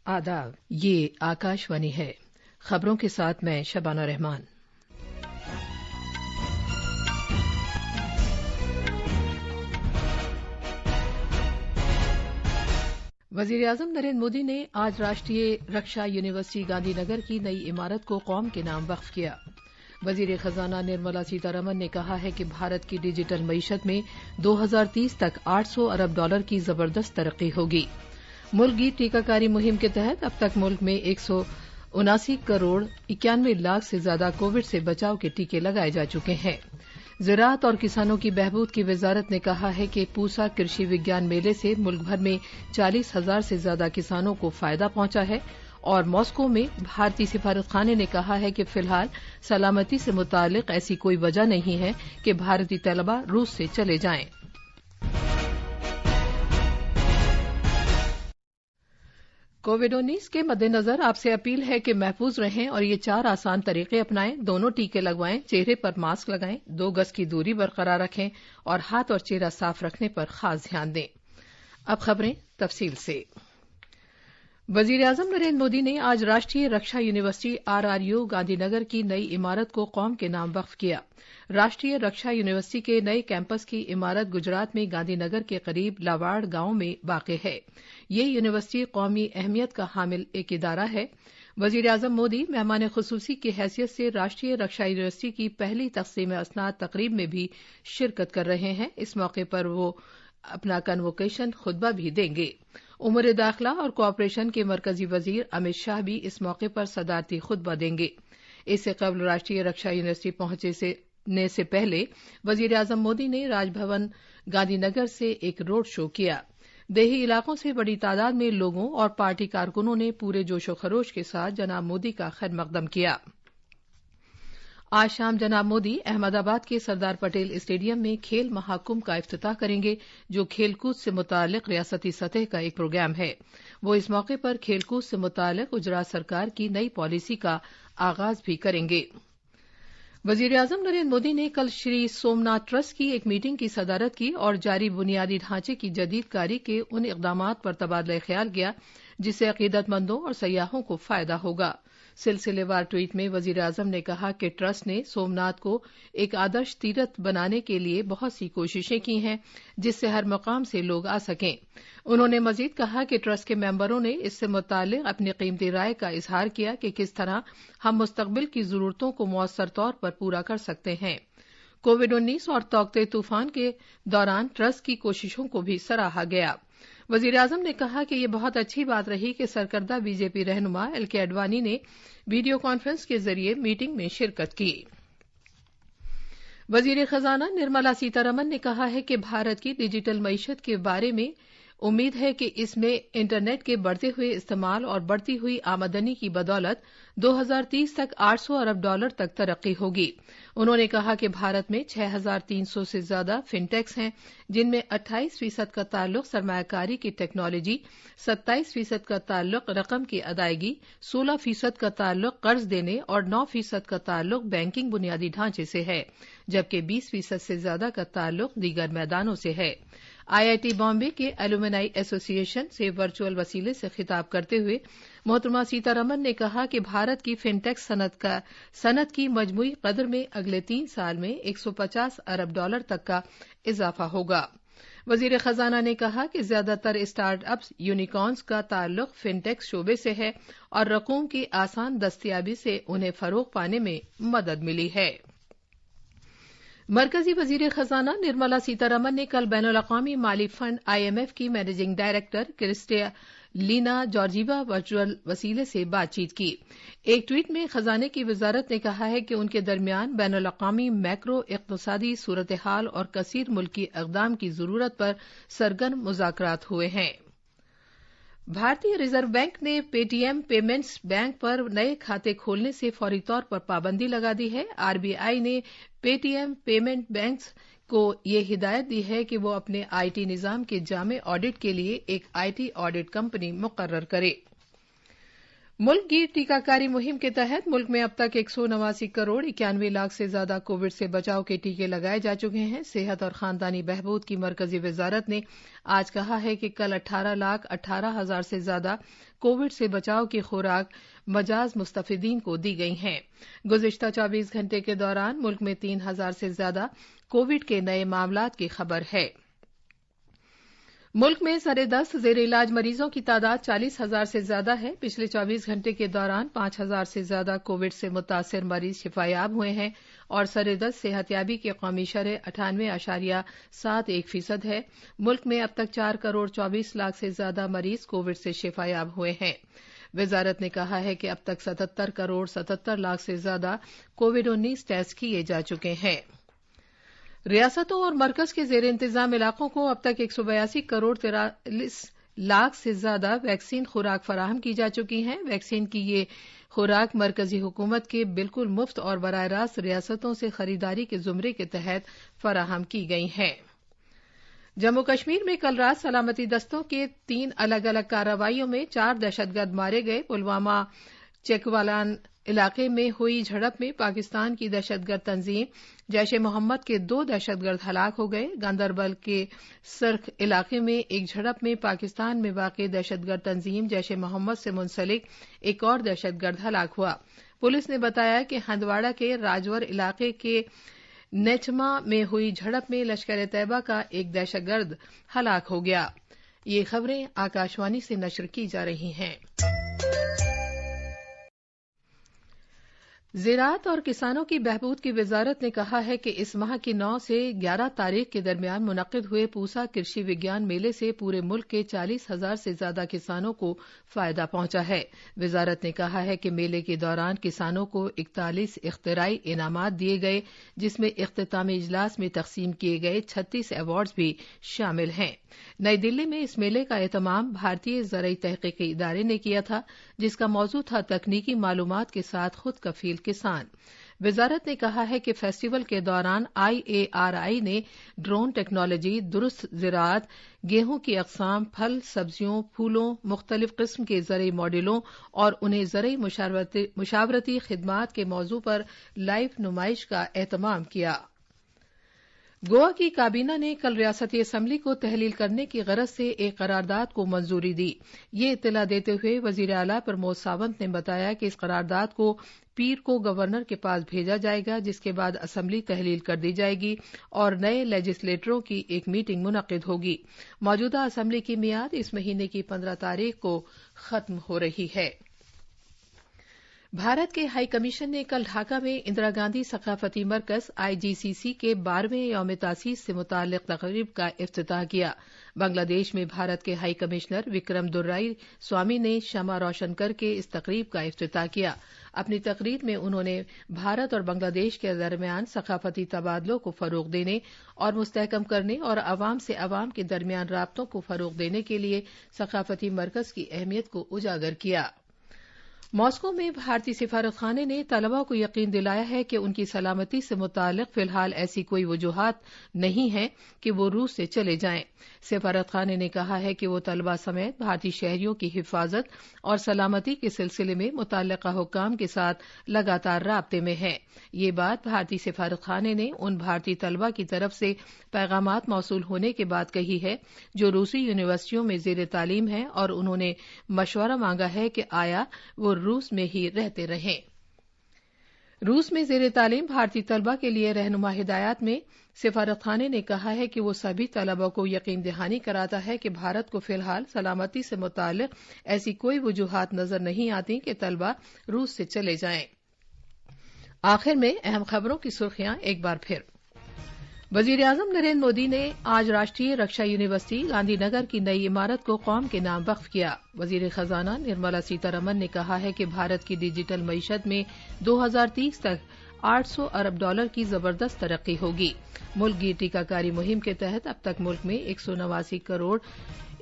आदाब, ये आकाशवाणी है। खबरों के साथ मैं शबाना रहमान। वज़ीर-ए-आज़म नरेंद्र मोदी ने आज राष्ट्रीय रक्षा यूनिवर्सिटी गांधीनगर की नई इमारत को कौम के नाम वक्फ किया। वज़ीर खजाना निर्मला सीतारमण ने कहा है कि भारत की डिजिटल मईशत में 2030 तक $800 अरब की जबरदस्त तरक्की होगी। मुल्क की टीकाकारी मुहिम के तहत अब तक मुल्क में 179 करोड़ 91 लाख से ज्यादा कोविड से बचाव के टीके लगाए जा चुके हैं। ज़राअत और किसानों की बहबूद की वजारत ने कहा है कि पूसा कृषि विज्ञान मेले से मुल्क भर में 40,000 से ज्यादा किसानों को फायदा पहुंचा है। और मॉस्को में भारतीय सिफारतखाने ने कहा है कि फिलहाल सलामती से मुतालिक ऐसी कोई वजह नहीं है कि भारतीय तलबा रूस से चले जाएं। कोविड-19 के मद्देनजर आपसे अपील है कि महफूज रहें और ये 4 आसान तरीके अपनाएं। दोनों टीके लगवाएं, चेहरे पर मास्क लगाएं, 2 गज की दूरी बरकरार रखें और हाथ और चेहरा साफ रखने पर खास ध्यान दें। अब खबरें तफसील से। वज़ीर-ए-आज़म नरेंद्र मोदी ने आज राष्ट्रीय रक्षा यूनिवर्सिटी RRU गांधीनगर की नई इमारत को कौम के नाम वक्फ किया। राष्ट्रीय रक्षा यूनिवर्सिटी के नए कैंपस की इमारत गुजरात में गांधीनगर के करीब लावाड़ गांव में वाक़ है। ये यूनिवर्सिटी कौमी अहमियत का हामिल एक इदारा है। वज़ीर-ए-आज़म मोदी मेहमान खुसूसी की हैसियत से राष्ट्रीय रक्षा यूनिवर्सिटी की पहली तक़सीम असनाद तकरीब में भी शिरकत कर रहे हैं। इस मौके पर वो अपना कन्वोकेशन खुतबा भी देंगे। उमूर दाखिला और कोऑपरेशन के मरकजी वजीर अमित शाह भी इस मौके पर सदारती खुतबा देंगे। इससे कबल राष्ट्रीय रक्षा यूनिवर्सिटी पहुंचने से पहले वज़ीर-ए-आज़म मोदी ने राजभवन गांधीनगर से एक रोड शो किया। देही इलाकों से बड़ी तादाद में लोगों और पार्टी कारकुनों ने पूरे जोशो खरोश के साथ जनाब मोदी का खैर मकदम किया। आज शाम जनाब मोदी अहमदाबाद के सरदार पटेल स्टेडियम में खेल महाकुंभ का इफ्तिताह करेंगे, जो खेलकूद से मुतालिक रियासती सतह का एक प्रोग्राम है। वो इस मौके पर खेलकूद से मुतालिक गुजरात सरकार की नई पॉलिसी का आगाज भी करेंगे। वज़ीर-ए-आज़म नरेंद्र मोदी ने कल श्री सोमनाथ ट्रस्ट की एक मीटिंग की सदारत की और जारी बुनियादी ढांचे की जदीदकारी के उन इक़दामात पर तबादला ख्याल किया जिससे अक़ीदतमंदों और सयाहों को फायदा होगा। सिलसिलेवार ट्वीट में वज़ीर-ए-आज़म ने कहा कि ट्रस्ट ने सोमनाथ को एक आदर्श तीर्थ बनाने के लिए बहुत सी कोशिशें की हैं जिससे हर मकाम से लोग आ सकें। उन्होंने मजीद कहा कि ट्रस्ट के मेंबरों ने इससे मुताल्लिक़ अपनी कीमती राय का इजहार किया कि किस तरह हम मुस्तक़बिल की ज़रूरतों को मौसर तौर पर पूरा कर सकते हैं। कोविड-19 और तौकते तूफान के दौरान ट्रस्ट की कोशिशों को भी सराहा गया। वज़ीर-ए-आज़म ने कहा कि ये बहुत अच्छी बात रही कि सरकर्दा बीजेपी रहनुमा LK आडवाणी ने वीडियो कॉन्फ्रेंस के जरिए मीटिंग में शिरकत की। वज़ीर खजाना निर्मला सीतारमण ने कहा है कि भारत की डिजिटल मईशत के बारे में उम्मीद है कि इसमें इंटरनेट के बढ़ते हुए इस्तेमाल और बढ़ती हुई आमदनी की बदौलत 2030 तक $800 अरब तक तरक्की होगी। उन्होंने कहा कि भारत में 6,300 से ज्यादा फिनटेक्स हैं, जिनमें 28% का ताल्लुक सरमायाकारी की टेक्नोलॉजी, 27% का ताल्लुक रकम की अदायगी, 16% का ताल्लुक कर्ज देने और 9% का ताल्लुक बैंकिंग बुनियादी ढांचे से है, जबकि 20% से ज्यादा का ताल्लुक दीगर मैदानों से है। IIT बॉम्बे के एलुमनाई एसोसिएशन से वर्चुअल वसीले से खिताब करते हुए मोहतरमा सीतारमण ने कहा कि भारत की फिनटेक सनत की मजमूई कदर में अगले 3 साल में $150 अरब तक का इजाफा होगा। वज़ीर खजाना ने कहा कि ज्यादातर स्टार्टअप्स यूनिकॉर्न्स का ताल्लुक फिनटेक शोबे से है और रकूम की आसान दस्तयाबी से उन्हें फरोग पाने में मदद मिली है। मरकजी वज़ीर खजाना निर्मला सीतारमण ने कल बैनुल-अक़वामी माली फंड IMF की managing director Kristalina Georgieva virtual वसीले से बातचीत की। एक ट्वीट में खजाने की वजारत ने कहा है कि उनके दरमियान बैनुल-अक़वामी मैक्रो इक़्तिसादी सूरत हाल और कसीर मुल्की इक़दाम की जरूरत पर सरगर्म मुज़ाकरात हुए हैं। भारतीय रिजर्व बैंक ने पेटीएम पेमेंट्स बैंक पर नए खाते खोलने से फौरी तौर पर पाबंदी लगा दी है। RBI ने पेटीएम पेमेंट बैंक्स को ये हिदायत दी है कि वो अपने IT निज़ाम के जामे ऑडिट के लिए एक IT ऑडिट कंपनी मुकर्रर करे। मुल्क की टीकाकारी मुहिम के तहत मुल्क में अब तक 189 करोड़ 91 लाख से ज्यादा कोविड से बचाव के टीके लगाए जा चुके हैं। सेहत और खानदानी बहबूद की मरकजी वजारत ने आज कहा है कि कल 18 लाख 18 हजार से ज्यादा कोविड से बचाव की खुराक मजाज मुस्तफिदीन को दी गई हैं। गुज़िश्ता 24 घंटे के दौरान मुल्क में 3,000 से ज्यादा कोविड के नए मामलात की खबर है। मुल्क में सरे दस्त जेर इलाज मरीजों की तादाद 40,000 से ज्यादा है। पिछले 24 घंटे के दौरान 5,000 से ज्यादा कोविड से मुतासिर मरीज शिफायाब हुए हैं और सरे दस्त सेहतयाबी की कौमी शरह 98.71% है। मुल्क में अब तक 4 करोड़ 24 लाख से ज्यादा मरीज कोविड से शिफायाब हुए हैं। वजारत ने कहा है कि अब तक 77 करोड़ 77 लाख से ज्यादा कोविड-19 टेस्ट किए जा चुके हैं। रियासतों और मरकज के जेर इंतजाम इलाकों को अब तक 182 करोड़ 43 लाख से ज्यादा वैक्सीन खुराक फराहम की जा चुकी हैं। वैक्सीन की ये खुराक मरकजी हुकूमत के बिल्कुल मुफ्त और बराह रास्त रियासतों से खरीदारी के जुमरे के तहत फराहम की गई हैं। जम्मू कश्मीर में कल रात सलामती दस्तों के 3 अलग अलग कार्रवाइयों में 4 दहशतगर्द मारे गए। पुलवामा चेकवालान इलाके में हुई झड़प में पाकिस्तान की दहशतगर्द तंजीम जैश ए मोहम्मद के 2 दहशतगर्द हलाक हो गए। गांदरबल के सर्ख इलाके में एक झड़प में पाकिस्तान में वाक़ दहशतगर्द तंजीम जैश ए मोहम्मद से मुंसलिक एक और दहशतगर्द हलाक हुआ। पुलिस ने बताया कि हंदवाड़ा के राजवर इलाके के नेचमा में हुई झड़प में लश्कर तैयबा का एक दहशतगर्द हलाक हो गया। ये खबरें आकाशवाणी से नशर की जा रही हैं। ज़राअत और किसानों की बहबूद की वजारत ने कहा है कि इस माह की 9 से 11 तारीख के दरमियान मुनक्किद हुए पूसा कृषि विज्ञान मेले से पूरे मुल्क के 40,000 से ज्यादा किसानों को फायदा पहुंचा है। वजारत ने कहा है कि मेले के दौरान किसानों को 41 इख्तिराई इनामात दिए गए, जिसमें इख्तितामी इजलास में तकसीम किए गए 36 अवार्ड्स भी शामिल हैं। नई दिल्ली में इस मेले का एहतमाम भारतीय ज़रई तहकीकी इदारे ने किया था, जिसका मौजू था तकनीकी मालूमात के साथ खुद कफील किसान। वजारत ने कहा है कि फेस्टिवल के दौरान IARI ने ड्रोन टेक्नोलॉजी, दुरुस्त ज़राअत, गेहूं की अक़साम, फल, सब्जियों, फूलों, मुख्तलिफ किस्म के ज़रई मॉडलों और उन्हें ज़रई मुशावरती खिदमात के मौजू पर लाइव नुमाइश का एहतमाम किया। गोवा की काबीना ने कल रियासती असम्बली को तहलील करने की गरज से एक करारदाद को मंजूरी दी। ये इत्तला देते हुए वजीर आला प्रमोद सावंत ने बताया कि इस करारदाद को पीर को गवर्नर के पास भेजा जाएगा, जिसके बाद असम्बली तहलील कर दी जाएगी और नए लेजिस्लेटरों की एक मीटिंग मुनक्किद होगी। मौजूदा असम्बली की मियाद इस महीने की 15 तारीख को खत्म हो रही है। भारत के हाई कमीशन ने कल ढाका में इंदिरा गांधी सकाफती मरकज IGCC के 12वें यौम तासीस से मुताल्लिक तकरीब का इफ्तिताह किया। बांग्लादेश में भारत के हाई कमिश्नर विक्रम दुर्राई स्वामी ने शमा रोशन करके इस तकरीब का इफ्तिताह किया। अपनी तकरीर में उन्होंने भारत और बांग्लादेश के दरमियान सकाफती तबादलों को फरोग देने और मुस्तहकम करने और अवाम से अवाम के दरमियान राब्तों को फरोग देने के लिए सकाफती मरकज की अहमियत को उजागर किया। मॉस्को में भारतीय सिफारतखाने ने तलबा को यकीन दिलाया है कि उनकी सलामती से मुताल्लिक फिलहाल ऐसी कोई वजूहात नहीं है कि वो रूस से चले जाएं। सिफारतखाने ने कहा है कि वो तलबा समेत भारतीय शहरियों की हिफाजत और सलामती के सिलसिले में मुतल्लिका हुक्काम के साथ लगातार राब्ते में है। ये बात भारतीय सिफारतखाने ने उन भारतीय तलबा की तरफ से पैगामात मौसूल होने के बाद कही है जो रूसी यूनिवर्सिटियों में ज़ेर तालीम है और उन्होंने मशवरा मांगा है कि आया वो रूस में ही रहते रहें। रूस में ज़ेर तालीम भारतीय तलबा के लिए रहनुमा हिदायत में सिफारतखाने ने कहा है कि वो सभी तलबा को यकीन दहानी कराता है कि भारत को फिलहाल सलामती से मुताल्लिक ऐसी कोई वजूहात नजर नहीं आती कि तलबा रूस से चले जाएं। आखिर में अहम खबरों की सुर्खियां एक बार फिर। वज़ीर-ए-आज़म नरेंद्र मोदी ने आज राष्ट्रीय रक्षा यूनिवर्सिटी गांधीनगर की नई इमारत को कौम के नाम वक्फ किया। वज़ीर खजाना निर्मला सीतारमन ने कहा है कि भारत की डिजिटल मईशत में 2030 तक $800 अरब की जबरदस्त तरक्की होगी। मुल्क की टीकाकारी मुहिम के तहत अब तक मुल्क में 189 करोड़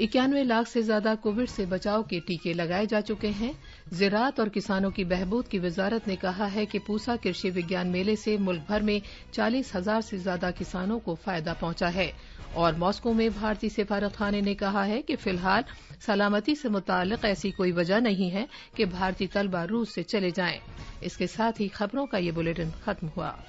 91 लाख से ज्यादा कोविड से बचाव के टीके लगाए जा चुके हैं। ज़राअत और किसानों की बहबूद की वजारत ने कहा है कि पूसा कृषि विज्ञान मेले से मुल्क भर में 40,000 से ज्यादा किसानों को फायदा पहुंचा है। और मॉस्को में भारतीय सिफारतखाने ने कहा है कि फिलहाल सलामती से मुताल्लिक ऐसी कोई वजह नहीं है कि भारतीय तलबा रूस से चले जाएं। इसके साथ ही खबरों का ये बुलेटिन खत्म हुआ।